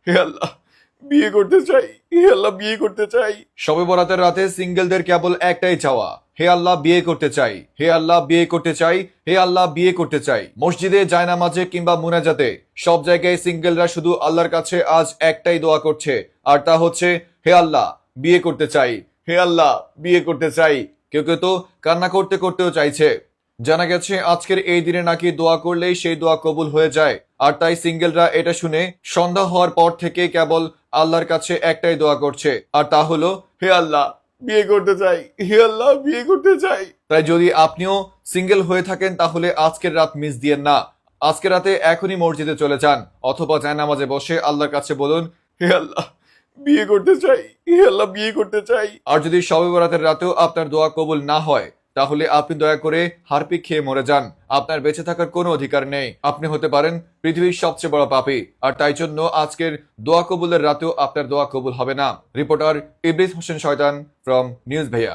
হে আল্লাহ, বিয়ে করতে চাই। হে আল্লাহ, বিয়ে করতে চাই। শবে বরাতের রাতে সিঙ্গেলদের কেবল একটাই চাওয়া, হে আল্লাহ বিয়ে করতে চাই, হে আল্লাহ বিয়ে করতে চাই, হে আল্লাহ বিয়ে করতে চাই। মসজিদে, জায়নামাজে কিংবা মুনাজাতে সব জায়গায় সিঙ্গেলরা শুধু আল্লাহর কাছে আজ একটাই দোয়া করছে, আর তা হচ্ছে হে আল্লাহ বিয়ে করতে চাই, হে আল্লাহ বিয়ে করতে চাই। কেউ কেউ তো কান্না করতে করতেও চাইছে। জানা গেছে আজকের এই দিনে নাকি দোয়া করলেই সেই দোয়া কবুল হয়ে যায়। আর তাই সিঙ্গেলরা এটা শুনে সন্ধ্যা হওয়ার পর থেকে কেবল আল্লাহর কাছে একটাই দোয়া করছে, আর তা হলো হে আল্লাহ বিয়ে করতে চাই, হে আল্লাহ বিয়ে করতে চাই। তাই যদি আপনিও সিঙ্গেল হয়ে থাকেন তাহলে আজকের রাত মিস দিয়েন না। আজকের রাতে এখনই মসজিদে চলে যান, অথবা জায়নামাজে বসে আল্লাহর কাছে বলুন হে আল্লাহ বিয়ে করতে চাই, হে আল্লাহ বিয়ে করতে চাই। আর যদি শবে বরাতের রাতেও আপনার দোয়া কবুল না হয় তাহলে আপনি দয়া করে হারপিক খেয়ে মরে যান। আপনার বেঁচে থাকার কোনো অধিকার নেই। আপনি হতে পারেন পৃথিবীর সবচেয়ে বড় পাপী। আর তাই জন্য আজকের দোয়া কবুলের রাতেও আপনার দোয়া কবুল হবে না। রিপোর্টার ইবলিস হোসেন শয়তান ফ্রম নিউজ ভাইয়া।